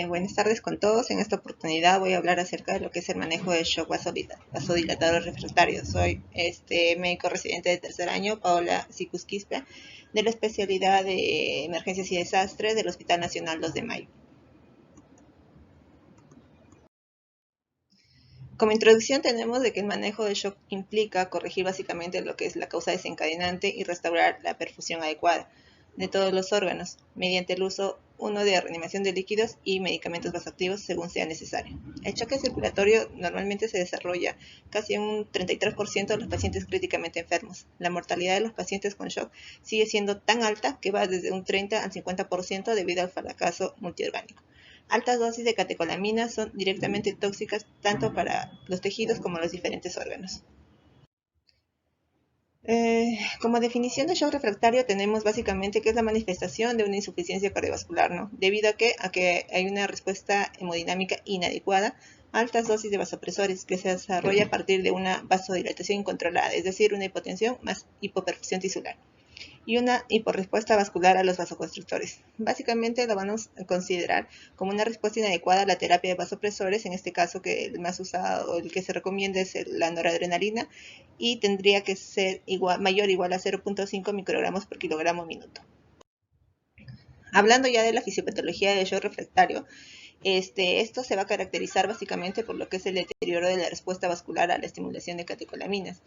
Buenas tardes con todos. En esta oportunidad voy a hablar acerca de lo que es el manejo de shock vasodilatador refractario. Soy médico residente de tercer año, Paola Sicus Quispe, de la especialidad de emergencias y desastres del Hospital Nacional 2 de Mayo. Como introducción tenemos de que el manejo de shock implica corregir básicamente lo que es la causa desencadenante y restaurar la perfusión adecuada de todos los órganos, mediante el uso de reanimación de líquidos y medicamentos vasoactivos según sea necesario. El choque circulatorio normalmente se desarrolla casi en un 33% de los pacientes críticamente enfermos. La mortalidad de los pacientes con shock sigue siendo tan alta que va desde un 30 al 50% debido al fracaso multiorgánico. Altas dosis de catecolaminas son directamente tóxicas tanto para los tejidos como los diferentes órganos. Como definición de shock refractario tenemos básicamente que es la manifestación de una insuficiencia cardiovascular, ¿no? Debido a que hay una respuesta hemodinámica inadecuada a altas dosis de vasopresores que se desarrolla a partir de una vasodilatación incontrolada, es decir, una hipotensión más hipoperfusión tisular y una hiporrespuesta vascular a los vasoconstrictores. Básicamente lo vamos a considerar como una respuesta inadecuada a la terapia de vasopresores, en este caso que el más usado o el que se recomienda es la noradrenalina y tendría que ser mayor o igual a 0.5 microgramos por kilogramo minuto. Hablando ya de la fisiopatología del shock refractario, esto se va a caracterizar básicamente por lo que es el deterioro de la respuesta vascular a la estimulación de catecolaminas.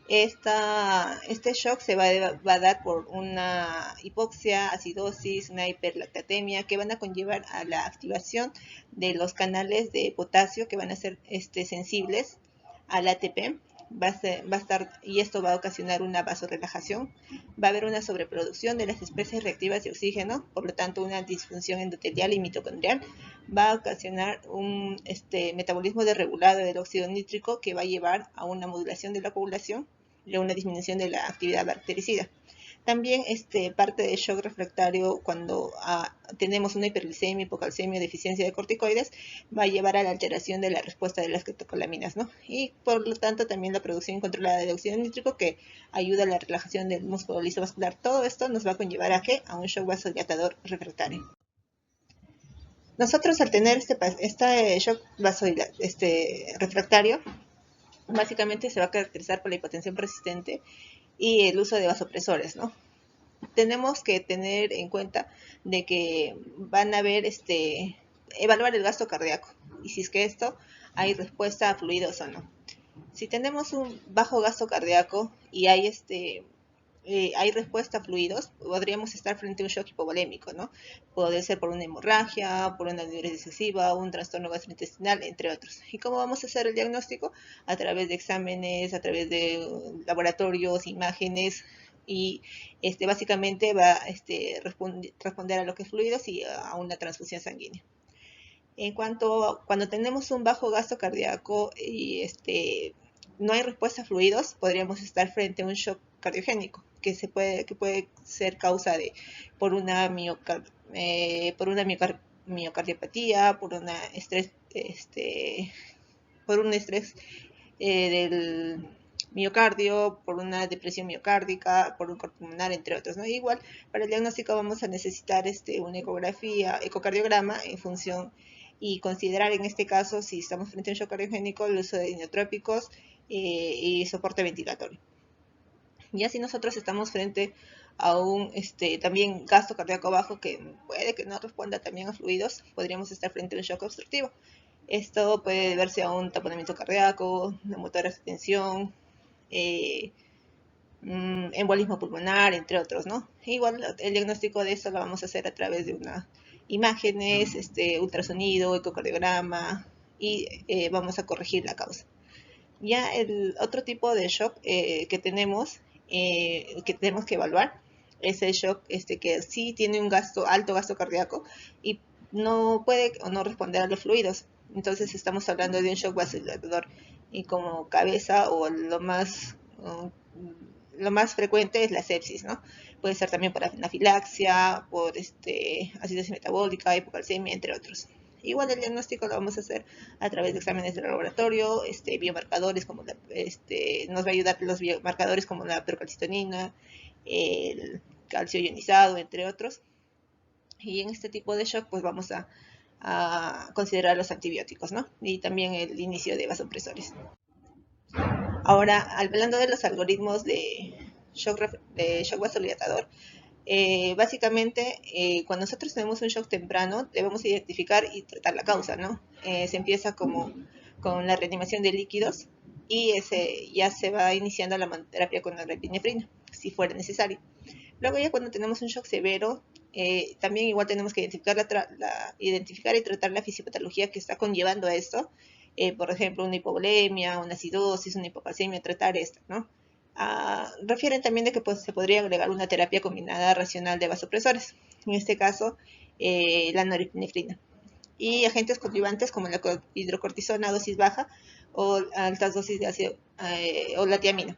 Este shock se va a dar por una hipoxia, acidosis, una hiperlactatemia que van a conllevar a la activación de los canales de potasio que van a ser sensibles al ATP. Y esto va a ocasionar una vasorelajación. Va a haber una sobreproducción de las especies reactivas de oxígeno, por lo tanto una disfunción endotelial y mitocondrial. Va a ocasionar un metabolismo desregulado del óxido nítrico que va a llevar a una modulación de la coagulación y a una disminución de la actividad bactericida. También parte del shock refractario cuando tenemos una hiperglicemia, hipocalcemia, deficiencia de corticoides, va a llevar a la alteración de la respuesta de las catecolaminas, ¿no? Y por lo tanto también la producción incontrolada de óxido nítrico que ayuda a la relajación del músculo liso vascular. Todo esto nos va a conllevar a ¿qué? A un shock vasodilatador refractario. Nosotros al tener este shock refractario, básicamente se va a caracterizar por la hipotensión persistente y el uso de vasopresores, ¿no? Tenemos que tener en cuenta de que van a haber evaluar el gasto cardíaco y si es que esto hay respuesta a fluidos o no. Si tenemos un bajo gasto cardíaco y hay respuesta a fluidos, podríamos estar frente a un shock hipovolémico, ¿no? Puede ser por una hemorragia, por una diuresis excesiva, un trastorno gastrointestinal, entre otros. ¿Y cómo vamos a hacer el diagnóstico? A través de exámenes, a través de laboratorios, imágenes, y básicamente va a responder a lo que es fluidos y a una transfusión sanguínea. Cuando tenemos un bajo gasto cardíaco y no hay respuesta a fluidos, podríamos estar frente a un shock cardiogénico que puede ser causa por una miocardiopatía, por un estrés del miocardio, por una depresión miocárdica, por un corte pulmonar, entre otros, ¿no? Igual, para el diagnóstico vamos a necesitar una ecocardiograma en función y considerar en este caso, si estamos frente a un shock cardiogénico, el uso de inotrópicos y soporte ventilatorio. Ya si nosotros estamos frente a un también gasto cardíaco bajo que puede que no responda también a fluidos, podríamos estar frente a un shock obstructivo. Esto puede deberse a un taponamiento cardíaco, neumotórax de tensión, embolismo pulmonar, entre otros, ¿no? Igual el diagnóstico de esto lo vamos a hacer a través de unas imágenes, ultrasonido, ecocardiograma y vamos a corregir la causa. Ya el otro tipo de shock que tenemos que evaluar es el shock que sí tiene un alto gasto cardíaco y no puede o no responder a los fluidos. Entonces estamos hablando de un shock vasodilatador y como cabeza o lo más frecuente es la sepsis, ¿no? Puede ser también por anafilaxia, por acidosis metabólica, hipocalcemia, entre otros. Igual el diagnóstico lo vamos a hacer a través de exámenes de laboratorio, biomarcadores como nos va a ayudar los biomarcadores como la procalcitonina, el calcio ionizado, entre otros. Y en este tipo de shock pues vamos a a considerar los antibióticos, ¿no? Y también el inicio de vasopresores. Ahora, hablando de los algoritmos de shock vasodilatador, básicamente, cuando nosotros tenemos un shock temprano, debemos identificar y tratar la causa, ¿no? Se empieza con la reanimación de líquidos y ya se va iniciando la terapia con norepinefrina, si fuera necesario. Luego ya cuando tenemos un shock severo, también igual tenemos que identificar y tratar la fisiopatología que está conllevando a esto. Por ejemplo, una hipovolemia, una acidosis, una hipocalcemia, tratar esto, ¿no? Refieren también de que se podría agregar una terapia combinada racional de vasopresores, en este caso la norepinefrina, y agentes coadyuvantes como la hidrocortisona a dosis baja o altas dosis de ácido o la tiamina.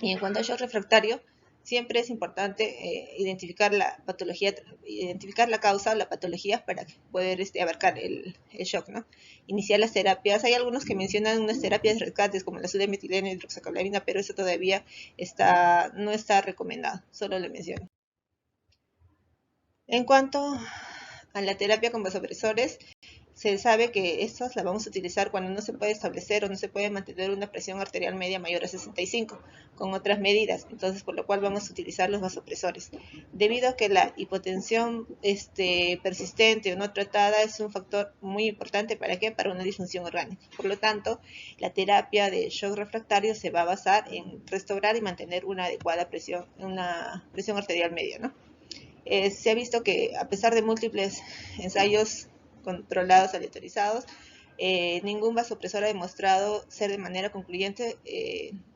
Y en cuanto al shock refractario, siempre es importante identificar la patología, identificar la causa o la patología para poder abarcar el shock, ¿no? Iniciar las terapias. Hay algunos que mencionan unas terapias de rescates como la sudemetilena y hidroxacalamina, pero eso todavía no está recomendado, solo le menciono. En cuanto a la terapia con vasopresores, se sabe que estas las vamos a utilizar cuando no se puede establecer o no se puede mantener una presión arterial media mayor a 65 con otras medidas, entonces por lo cual vamos a utilizar los vasopresores. Debido a que la hipotensión persistente o no tratada es un factor muy importante ¿para qué? Para una disfunción orgánica. Por lo tanto, la terapia de shock refractario se va a basar en restaurar y mantener una adecuada presión arterial media, ¿no? Se ha visto que a pesar de múltiples ensayos controlados, aleatorizados, ningún vasopresor ha demostrado ser de manera concluyente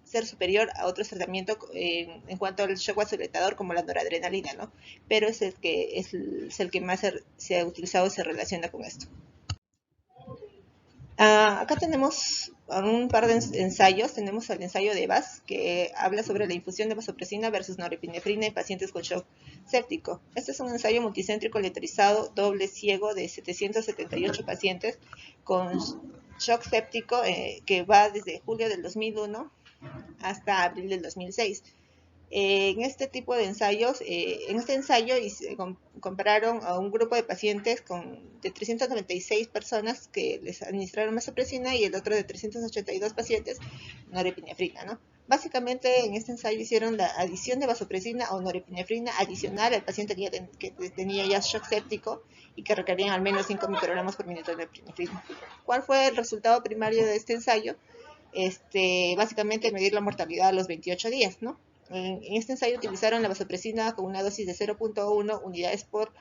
ser superior a otros tratamientos en cuanto al shock vasodilatador como la noradrenalina, ¿no? Pero es el que más se ha utilizado y se relaciona con esto. Acá tenemos un par de ensayos. Tenemos el ensayo de Evans, que habla sobre la infusión de vasopresina versus norepinefrina en pacientes con shock séptico. Este es un ensayo multicéntrico aleatorizado doble ciego de 778 pacientes con shock séptico que va desde julio del 2001 hasta abril del 2006. En este tipo de ensayos, en este ensayo compararon a un grupo de pacientes de 396 personas que les administraron vasopresina y el otro de 382 pacientes norepinefrina, ¿no? Básicamente en este ensayo hicieron la adición de vasopresina o norepinefrina adicional al paciente que tenía ya shock séptico y que requerían al menos 5 microgramos por minuto de norepinefrina. ¿Cuál fue el resultado primario de este ensayo? Básicamente medir la mortalidad a los 28 días, ¿no? En este ensayo utilizaron la vasopresina con una dosis de 0.1 unidades por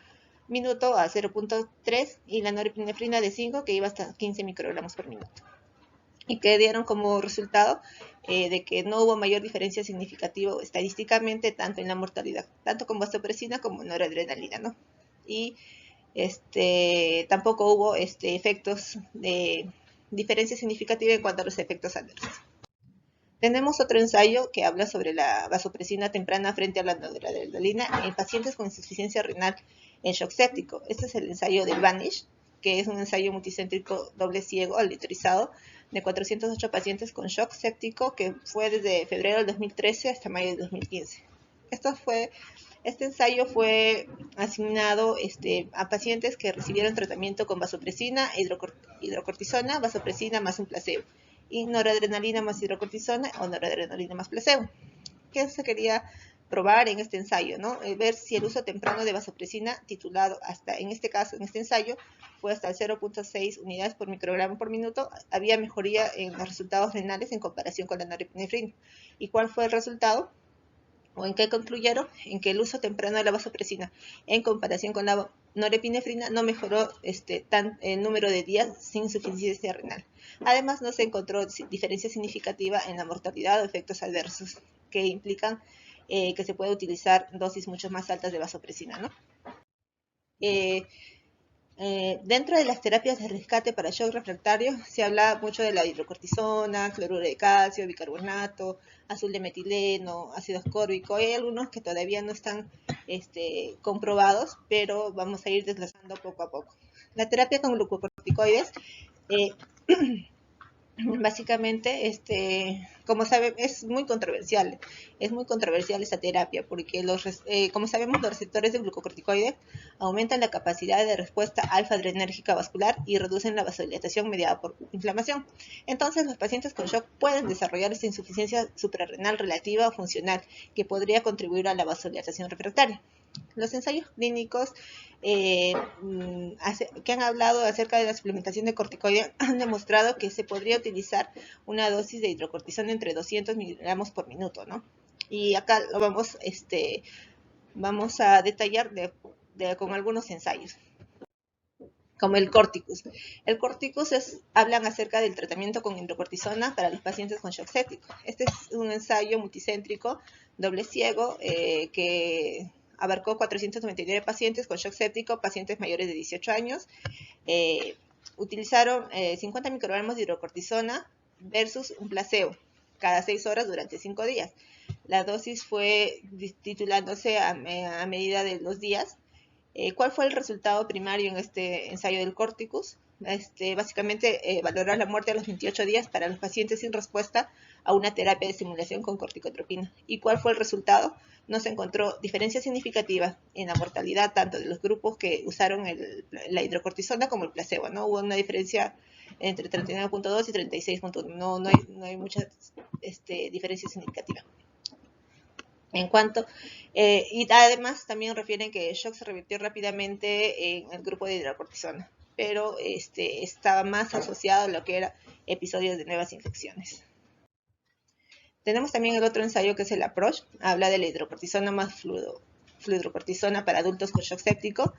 minuto a 0.3 y la norepinefrina de 5 que iba hasta 15 microgramos por minuto. Y que dieron como resultado de que no hubo mayor diferencia significativa estadísticamente tanto en la mortalidad, tanto con vasopresina como noradrenalina, ¿no? Y tampoco hubo efectos de diferencia significativa en cuanto a los efectos adversos. Tenemos otro ensayo que habla sobre la vasopresina temprana frente a la noradrenalina en pacientes con insuficiencia renal en shock séptico. Este es el ensayo de Vanish, que es un ensayo multicéntrico doble ciego aleatorizado de 408 pacientes con shock séptico que fue desde febrero del 2013 hasta mayo del 2015. Este ensayo fue asignado a pacientes que recibieron tratamiento con vasopresina, hidrocortisona, vasopresina más un placebo, y noradrenalina más hidrocortisona o noradrenalina más placebo. ¿Qué se quería probar en este ensayo, ¿no? Ver si el uso temprano de vasopresina titulado en este ensayo, fue hasta el 0.6 unidades por microgramo por minuto, había mejoría en los resultados renales en comparación con la norepinefrina. ¿Y cuál fue el resultado? ¿O en qué concluyeron? En que el uso temprano de la vasopresina en comparación con la norepinefrina no mejoró el número de días sin insuficiencia renal. Además, no se encontró diferencia significativa en la mortalidad o efectos adversos que implican que se puede utilizar dosis mucho más altas de vasopresina, ¿no? Dentro de las terapias de rescate para shock refractario se habla mucho de la hidrocortisona, cloruro de calcio, bicarbonato, azul de metileno, ácido ascórbico. Hay algunos que todavía no están comprobados, pero vamos a ir desglosando poco a poco. La terapia con glucocorticoides Básicamente, como saben, es muy controversial esta terapia porque como sabemos, los receptores de glucocorticoides aumentan la capacidad de respuesta alfa-adrenérgica vascular y reducen la vasodilatación mediada por inflamación. Entonces, los pacientes con shock pueden desarrollar esta insuficiencia suprarrenal relativa o funcional que podría contribuir a la vasodilatación refractaria. Los ensayos clínicos que han hablado acerca de la suplementación de corticoides han demostrado que se podría utilizar una dosis de hidrocortisona entre 200 miligramos por minuto, ¿no? Y acá lo vamos a detallar con algunos ensayos, como el Corticus. El Corticus hablan acerca del tratamiento con hidrocortisona para los pacientes con shock séptico. Este es un ensayo multicéntrico, doble ciego, que abarcó 499 pacientes con shock séptico, pacientes mayores de 18 años. Utilizaron 50 microgramos de hidrocortisona versus un placebo cada 6 horas durante 5 días. La dosis fue titulándose a medida de los días. ¿Cuál fue el resultado primario en este ensayo del Corticus? Básicamente, valorar la muerte a los 28 días para los pacientes sin respuesta a una terapia de estimulación con corticotropina. ¿Y cuál fue el resultado? No se encontró diferencia significativa en la mortalidad tanto de los grupos que usaron la hidrocortisona como el placebo, ¿no? Hubo una diferencia entre 39.2 y 36.1. No hay mucha diferencia significativa. En cuanto, y además también refieren que el shock se revirtió rápidamente en el grupo de hidrocortisona, pero estaba más asociado a lo que era episodios de nuevas infecciones. Tenemos también el otro ensayo que es el APPROACH, habla de la hidrocortisona más fluhidrocortisona para adultos con shock séptico.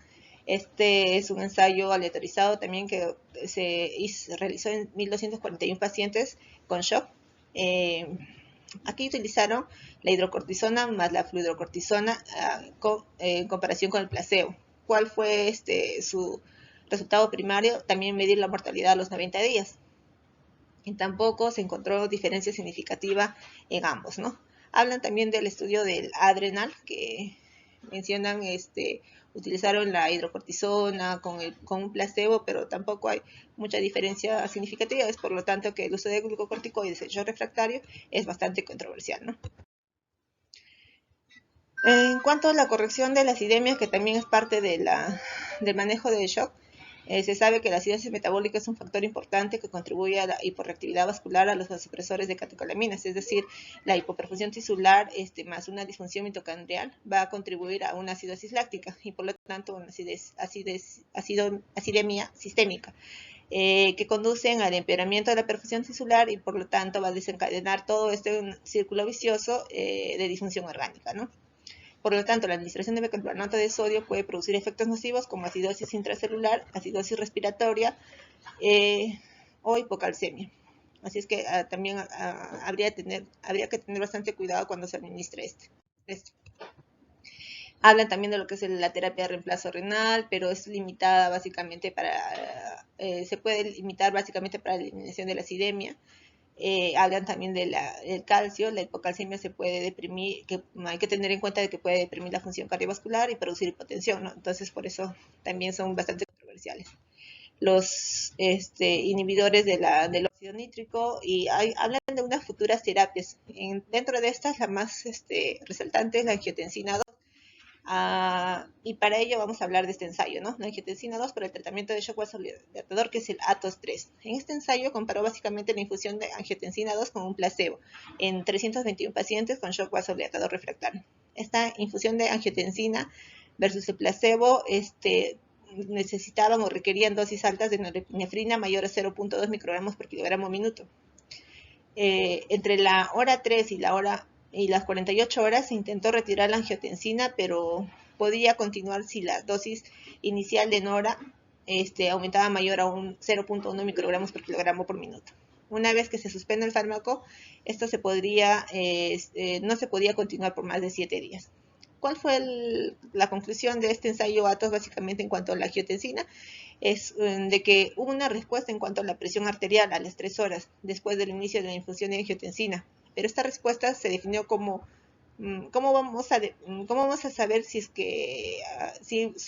Este es un ensayo aleatorizado también que se realizó en 1.241 pacientes con shock. Aquí utilizaron la hidrocortisona más la fluhidrocortisona en comparación con el placebo. ¿Cuál fue su resultado primario? También medir la mortalidad a los 90 días. Y tampoco se encontró diferencia significativa en ambos, ¿no? Hablan también del estudio del Adrenal, que mencionan, utilizaron la hidrocortisona con un placebo, pero tampoco hay mucha diferencia significativa. Es por lo tanto que el uso de glucocorticoides en shock refractario es bastante controversial, ¿no? En cuanto a la corrección de la acidemia, que también es parte del manejo del shock, se sabe que la acidosis metabólica es un factor importante que contribuye a la hiporreactividad vascular a los vasopresores de catecolaminas, es decir, la hipoperfusión tisular más una disfunción mitocondrial va a contribuir a una acidosis láctica y por lo tanto una acidemia sistémica. Que conducen al empeoramiento de la perfusión tisular y por lo tanto va a desencadenar todo un círculo vicioso de disfunción orgánica, ¿no? Por lo tanto, la administración de bicarbonato de sodio puede producir efectos nocivos como acidosis intracelular, acidosis respiratoria o hipocalcemia. Así es que también habría que tener bastante cuidado cuando se administra esto. Hablan también de lo que es la terapia de reemplazo renal, pero es limitada básicamente se puede limitar básicamente para la eliminación de la acidemia. Hablan también del calcio, la hipocalcemia se puede deprimir, que hay que tener en cuenta de que puede deprimir la función cardiovascular y producir hipotensión, ¿no? Entonces por eso también son bastante controversiales. Los inhibidores del óxido nítrico y hablan de unas futuras terapias. Dentro de estas la más resaltante es la angiotensina 2. Y para ello vamos a hablar de este ensayo, ¿no? La angiotensina 2 para el tratamiento de shock vasodilatador, que es el ATOS 3. En este ensayo comparó básicamente la infusión de angiotensina 2 con un placebo en 321 pacientes con shock vasodilatador refractario. Esta infusión de angiotensina versus el placebo necesitaban o requerían dosis altas de norepinefrina mayor a 0.2 microgramos por kilogramo minuto. Entre la hora 3 y las 48 horas se intentó retirar la angiotensina, pero podía continuar si la dosis inicial de Nora aumentaba mayor a un 0.1 microgramos por kilogramo por minuto. Una vez que se suspende el fármaco, esto no se podía continuar por más de 7 días. ¿Cuál fue la conclusión de este ensayo ATOS básicamente en cuanto a la angiotensina? Es de que hubo una respuesta en cuanto a la presión arterial a las 3 horas después del inicio de la infusión de angiotensina, pero esta respuesta se definió como ¿cómo vamos a saber si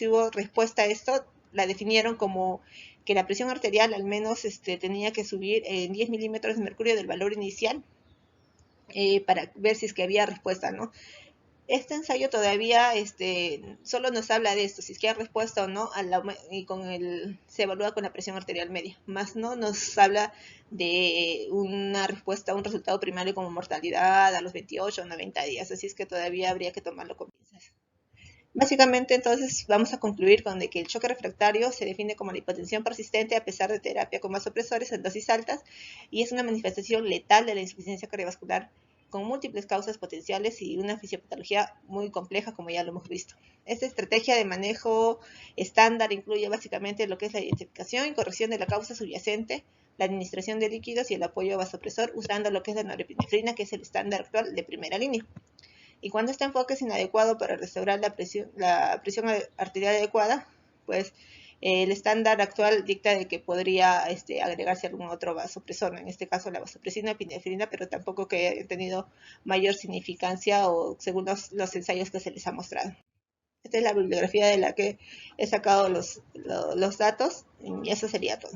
hubo respuesta a esto? la definieron como que la presión arterial al menos tenía que subir en 10 milímetros de mercurio del valor inicial para ver si es que había respuesta, ¿no? Este ensayo todavía solo nos habla de esto, si es que hay respuesta o no, y se evalúa con la presión arterial media, más no nos habla de una respuesta, un resultado primario como mortalidad a los 28 o 90 días, así es que todavía habría que tomarlo con pinzas. Básicamente, entonces, vamos a concluir con de que el choque refractario se define como la hipotensión persistente a pesar de terapia con vasopresores en dosis altas y es una manifestación letal de la insuficiencia cardiovascular con múltiples causas potenciales y una fisiopatología muy compleja, como ya lo hemos visto. Esta estrategia de manejo estándar incluye básicamente lo que es la identificación y corrección de la causa subyacente, la administración de líquidos y el apoyo vasopresor usando lo que es la norepinefrina, que es el estándar actual de primera línea. Y cuando este enfoque es inadecuado para restaurar la presión arterial adecuada, pues el estándar actual dicta de que podría agregarse algún otro vasopresor, en este caso la vasopresina, epinefrina, pero tampoco que haya tenido mayor significancia o según los ensayos que se les ha mostrado. Esta es la bibliografía de la que he sacado los datos y eso sería todo.